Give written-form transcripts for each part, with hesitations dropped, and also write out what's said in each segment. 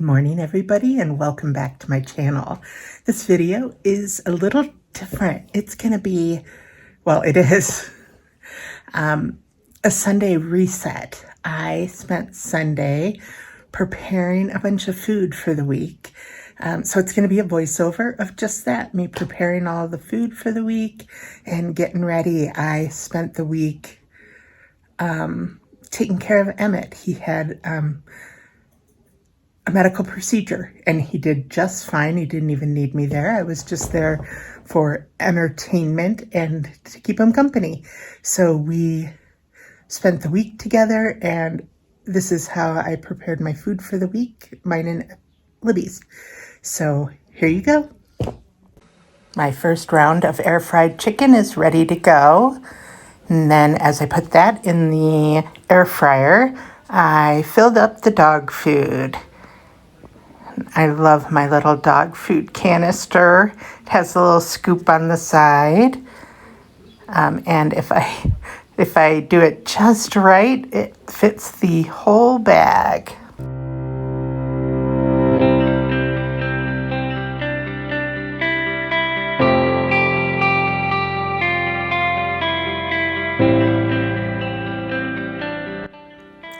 morning, everybody, and welcome back to my channel. This video is a little different. It's going to be, well, it is a Sunday reset. I spent Sunday preparing a bunch of food for the week. So it's going to be a voiceover of just that, me preparing all the food for the week and getting ready. I spent the week taking care of Emmett. He had a medical procedure and he did just fine. He didn't even need me there. I was just there for entertainment and to keep him company. So we spent the week together, and this is how I prepared my food for the week, mine and Libby's. So here you go. My first round of air fried chicken is ready to go. And then as I put that in the air fryer, I filled up the dog food. I love my little dog food canister. It has a little scoop on the side. And if I do it just right, it fits the whole bag.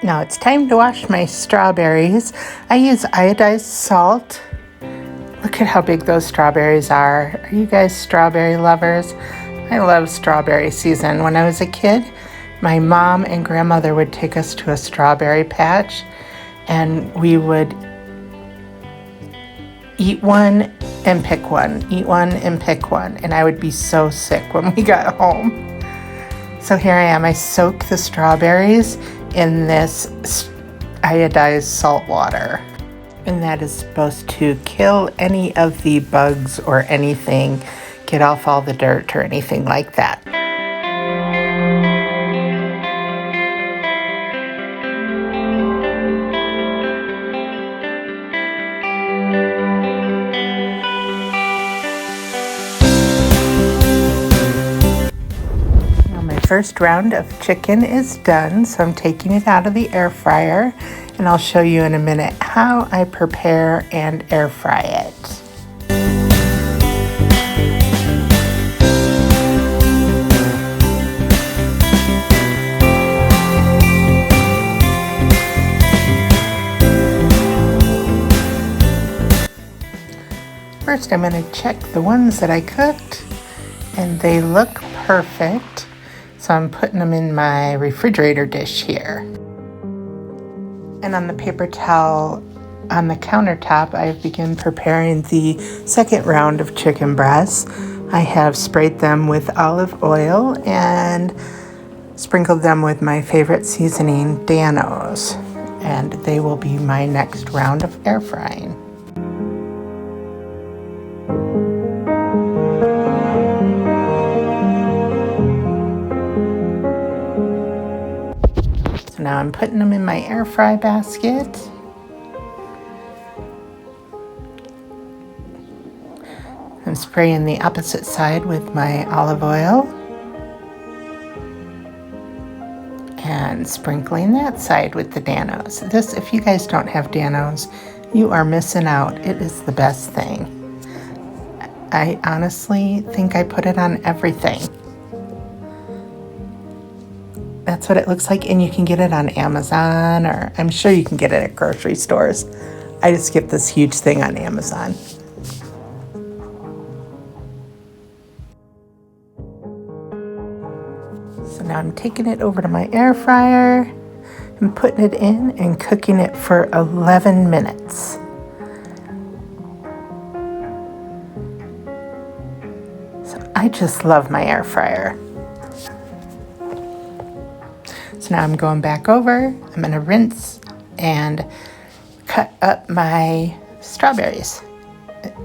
Now it's time to wash my strawberries. I use iodized salt. Look at how big those strawberries are. Are you guys strawberry lovers? I love strawberry season. When I was a kid, my mom and grandmother would take us to a strawberry patch, and we would eat one and pick one, eat one and pick one, and I would be so sick when we got home. So here I am. I soak the strawberries in this iodized salt water, and that is supposed to kill any of the bugs or anything, get off all the dirt or anything like that. First round of chicken is done, so I'm taking it out of the air fryer, and I'll show you in a minute how I prepare and air fry it. First, I'm going to check the ones that I cooked, and they look perfect. So I'm putting them in my refrigerator dish here. And on the paper towel on the countertop, I've begun preparing the second round of chicken breasts. I have sprayed them with olive oil and sprinkled them with my favorite seasoning, Dan-O's. And they will be my next round of air frying. Now I'm putting them in my air fry basket. I'm spraying the opposite side with my olive oil and sprinkling that side with the Dan-O's. This, if you guys don't have Dan-O's, you are missing out. It is the best thing. I honestly think I put it on everything. That's what it looks like, and you can get it on Amazon, or I'm sure you can get it at grocery stores. I just get this huge thing on Amazon. So now I'm taking it over to my air fryer and putting it in and cooking it for 11 minutes. So I just love my air fryer. So now I'm going back over. I'm going to rinse and cut up my strawberries.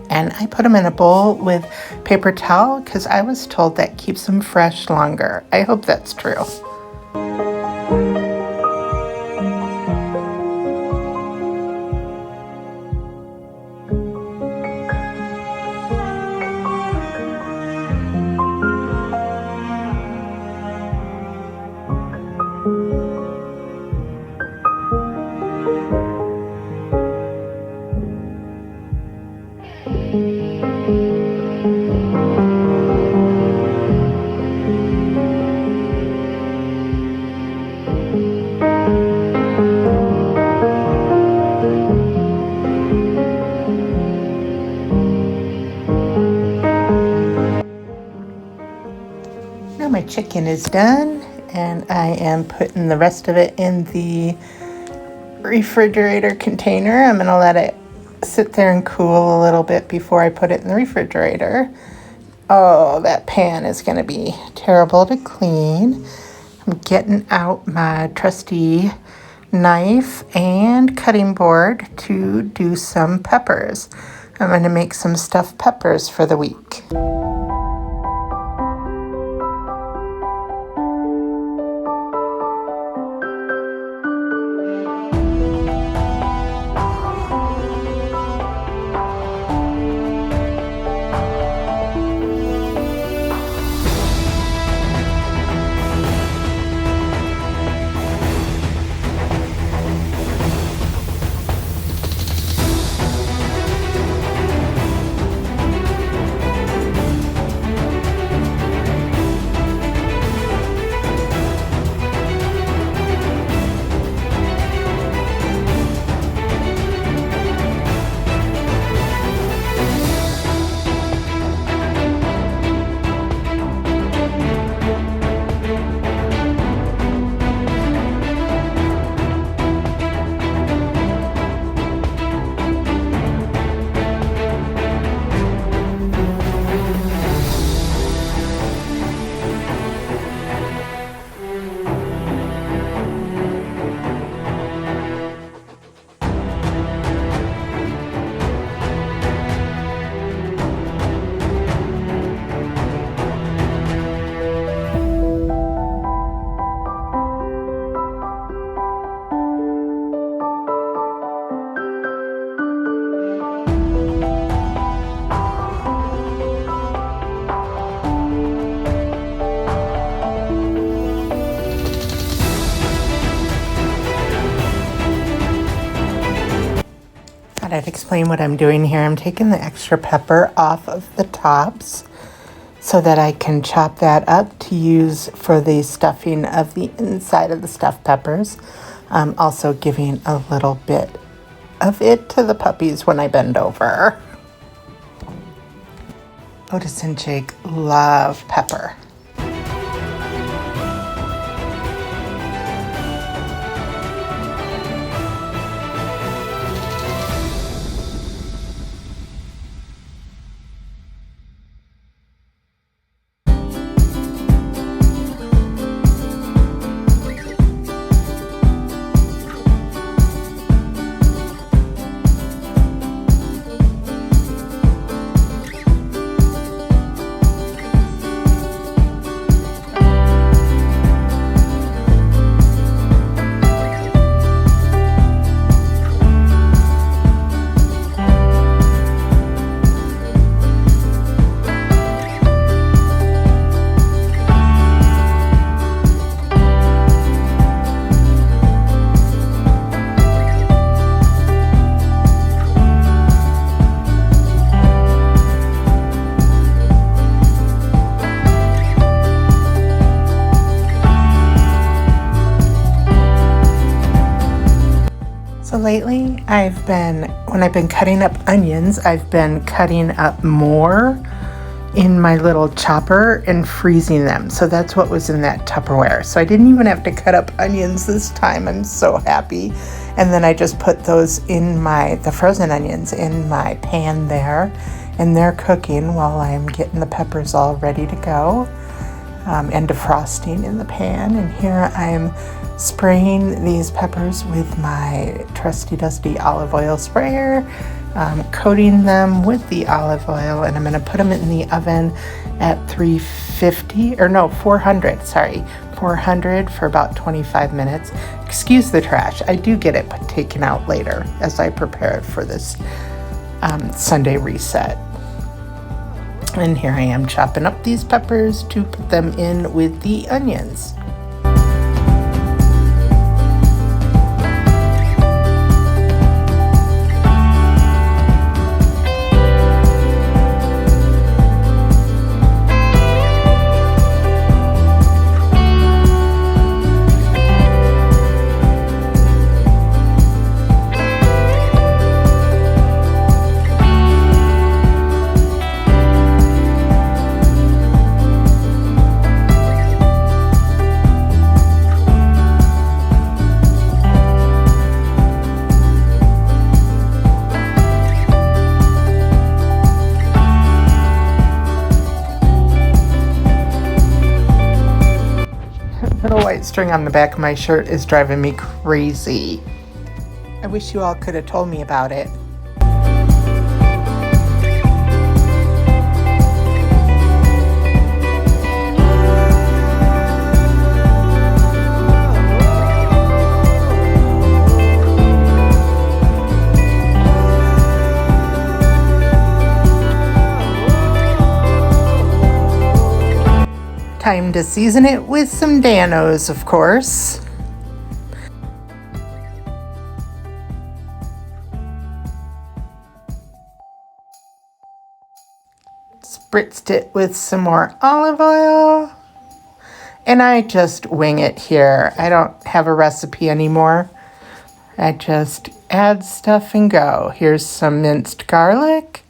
And I put them in a bowl with paper towel because I was told that keeps them fresh longer. I hope that's true. Now my chicken is done, and I am putting the rest of it in the refrigerator container. I'm gonna let it sit there and cool a little bit before I put it in the refrigerator. Oh, that pan is gonna be terrible to clean. I'm getting out my trusty knife and cutting board to do some peppers. I'm gonna make some stuffed peppers for the week. Thought I'd explain what I'm doing here. I'm taking the extra pepper off of the tops so that I can chop that up to use for the stuffing of the inside of the stuffed peppers. Also giving a little bit of it to the puppies when I bend over. Otis and Jake love pepper. So lately, when I've been cutting up onions, I've been cutting up more in my little chopper and freezing them. So that's what was in that Tupperware. So I didn't even have to cut up onions this time. I'm so happy. And then I just put those in the frozen onions in my pan there. And they're cooking while I'm getting the peppers all ready to go. And defrosting in the pan. And here I'm spraying these peppers with my trusty dusty olive oil sprayer, coating them with the olive oil, and I'm going to put them in the oven at 400 for about 25 minutes. Excuse the trash. I do get it taken out later as I prepare it for this Sunday reset. And here I am chopping up these peppers to put them in with the onions. Little white string on the back of my shirt is driving me crazy. I wish you all could have told me about it. Time to season it with some Danos, of course. Spritzed it with some more olive oil. And I just wing it here. I don't have a recipe anymore. I just add stuff and go. Here's some minced garlic.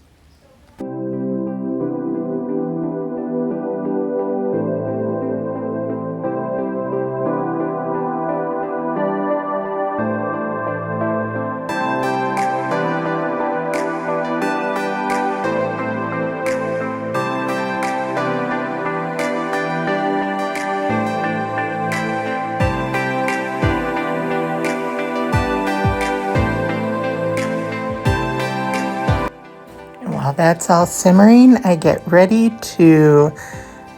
While that's all simmering, I get ready to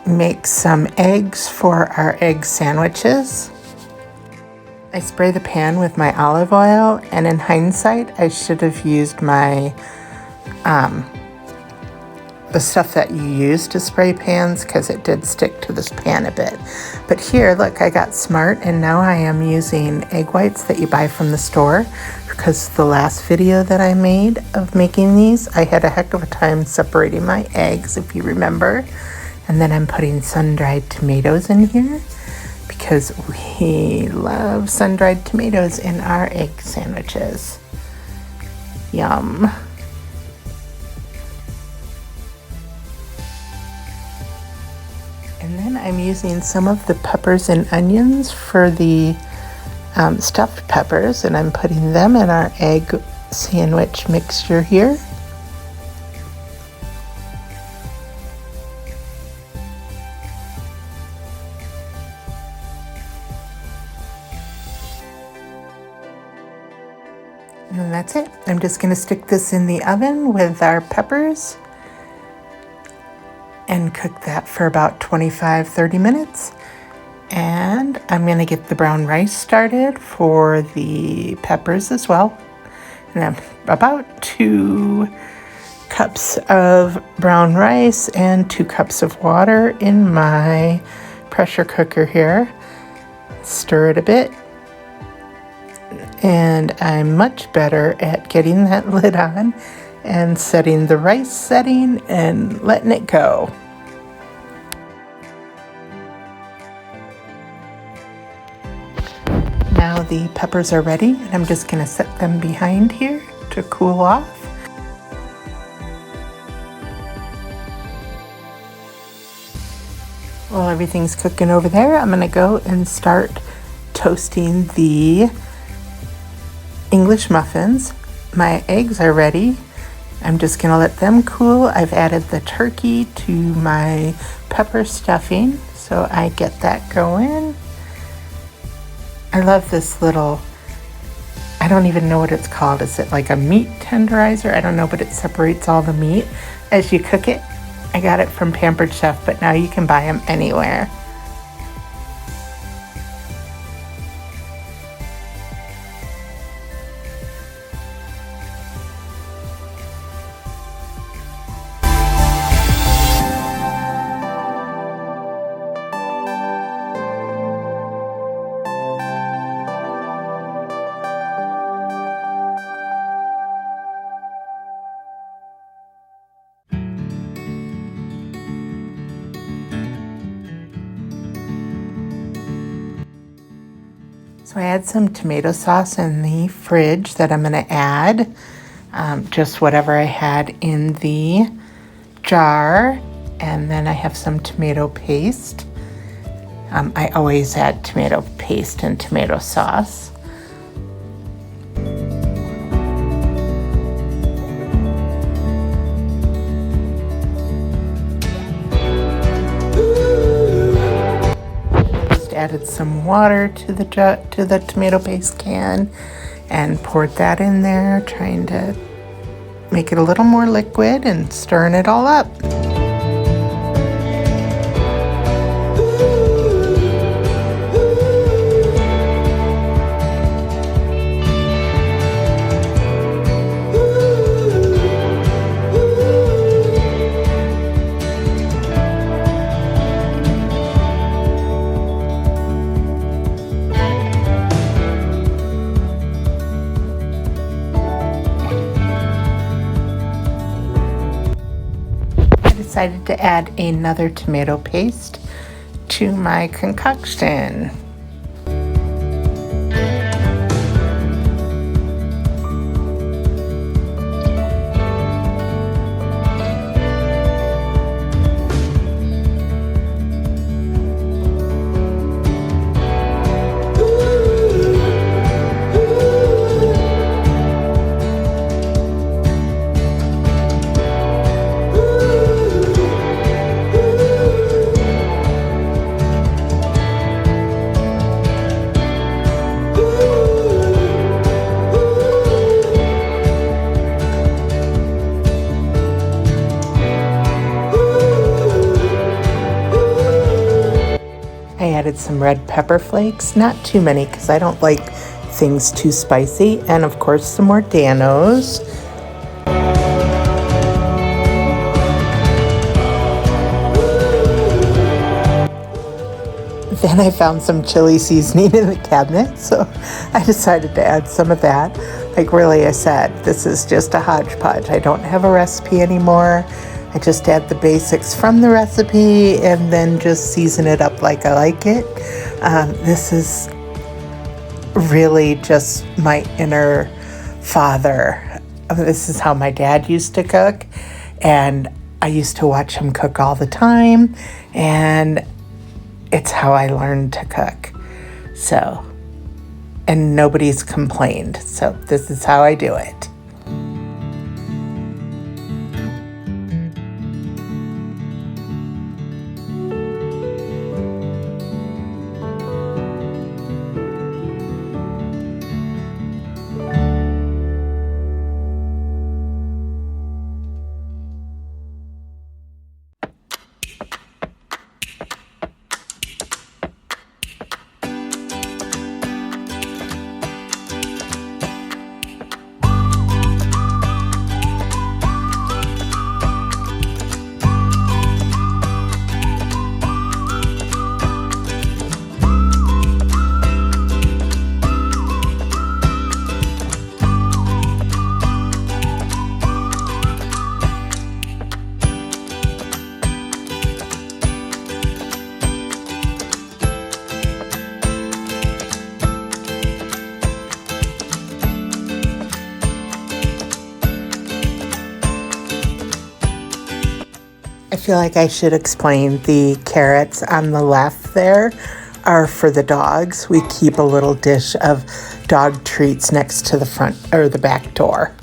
make some eggs for our egg sandwiches. I spray the pan with my olive oil, and in hindsight, I should have used my the stuff that you use to spray pans, because it did stick to this pan a bit. But here, look, I got smart, and now I am using egg whites that you buy from the store, because the last video that I made of making these, I had a heck of a time separating my eggs, if you remember. And then I'm putting sun-dried tomatoes in here, because we love sun-dried tomatoes in our egg sandwiches. Yum. And then I'm using some of the peppers and onions for the stuffed peppers, and I'm putting them in our egg sandwich mixture here. And then that's it. I'm just going to stick this in the oven with our peppers and cook that for about 25-30 minutes. And I'm going to get the brown rice started for the peppers as well. And I'm about 2 cups of brown rice and 2 cups of water in my pressure cooker here. Stir it a bit. And I'm much better at getting that lid on and setting the rice setting and letting it go. Now the peppers are ready, and I'm just going to set them behind here to cool off. While everything's cooking over there, I'm going to go and start toasting the English muffins. My eggs are ready. I'm just going to let them cool. I've added the turkey to my pepper stuffing, so I get that going. I love this little, I don't even know what it's called. Is it like a meat tenderizer? I don't know, but it separates all the meat as you cook it. I got it from Pampered Chef, but now you can buy them anywhere. So I had some tomato sauce in the fridge that I'm going to add, just whatever I had in the jar. And then I have some tomato paste. I always add tomato paste and tomato sauce. added some water to the tomato paste can and poured that in there, trying to make it a little more liquid and stirring it all up. Decided to add another tomato paste to my concoction. I added some red pepper flakes, not too many because I don't like things too spicy, and of course some more Danos. Then I found some chili seasoning in the cabinet, so I decided to add some of that. Like really, I said, this is just a hodgepodge. I don't have a recipe anymore. I just add the basics from the recipe and then just season it up like I like it. This is really just my inner father. This is how my dad used to cook, and I used to watch him cook all the time, and it's how I learned to cook. So, and nobody's complained. So this is how I do it. I feel like I should explain the carrots on the left there are for the dogs. We keep a little dish of dog treats next to the front or the back door.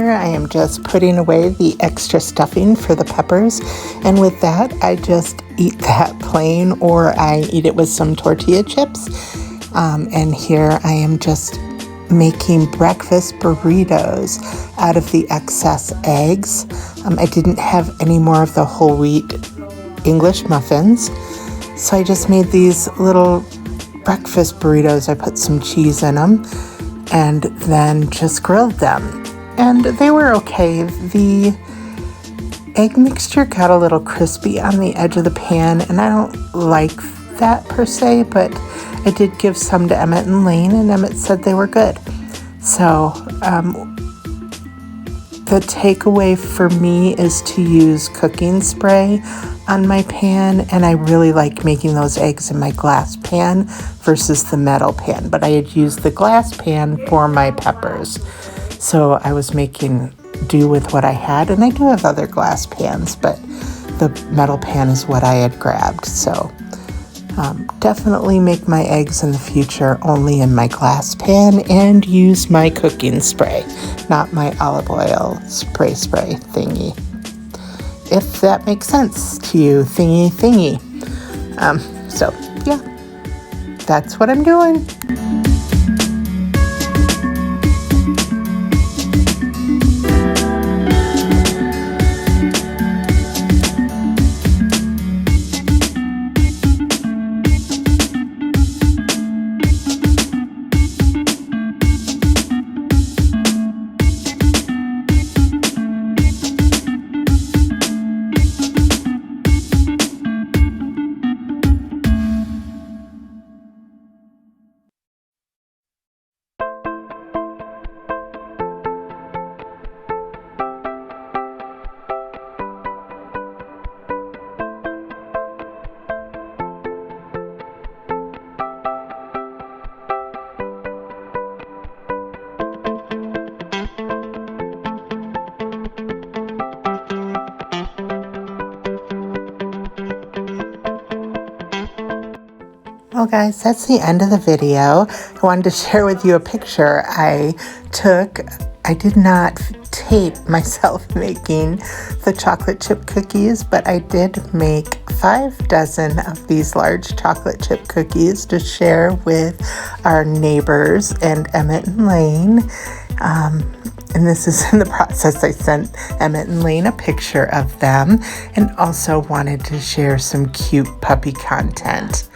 here I am just putting away the extra stuffing for the peppers, and with that I just eat that plain or I eat it with some tortilla chips. And here I am just making breakfast burritos out of the excess eggs. I didn't have any more of the whole wheat English muffins, so I just made these little breakfast burritos. I put some cheese in them and then just grilled them, and they were okay. The egg mixture got a little crispy on the edge of the pan, and I don't like that per se, but I did give some to Emmett and Lane, and Emmett said they were good. So the takeaway for me is to use cooking spray on my pan, and I really like making those eggs in my glass pan versus the metal pan, but I had used the glass pan for my peppers. So I was making do with what I had, and I do have other glass pans, but the metal pan is what I had grabbed. So definitely make my eggs in the future only in my glass pan and use my cooking spray, not my olive oil spray thingy. If that makes sense to you, thingy. So yeah, that's what I'm doing. Well, guys, that's the end of the video. I wanted to share with you a picture I took. I did not tape myself making the chocolate chip cookies, but I did make 5 dozen of these large chocolate chip cookies to share with our neighbors and Emmett and Lane. And this is in the process. I sent Emmett and Lane a picture of them and also wanted to share some cute puppy content.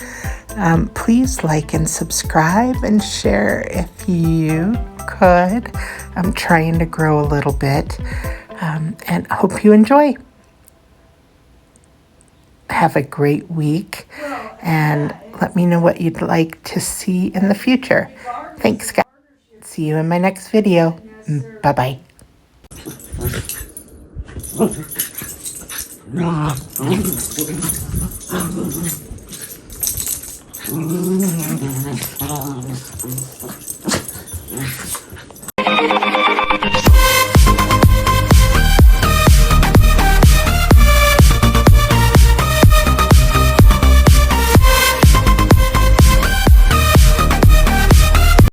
Please like and subscribe and share if you could. I'm trying to grow a little bit, and hope you enjoy. Have a great week, and let me know what you'd like to see in the future. Thanks, guys. See you in my next video. Bye-bye.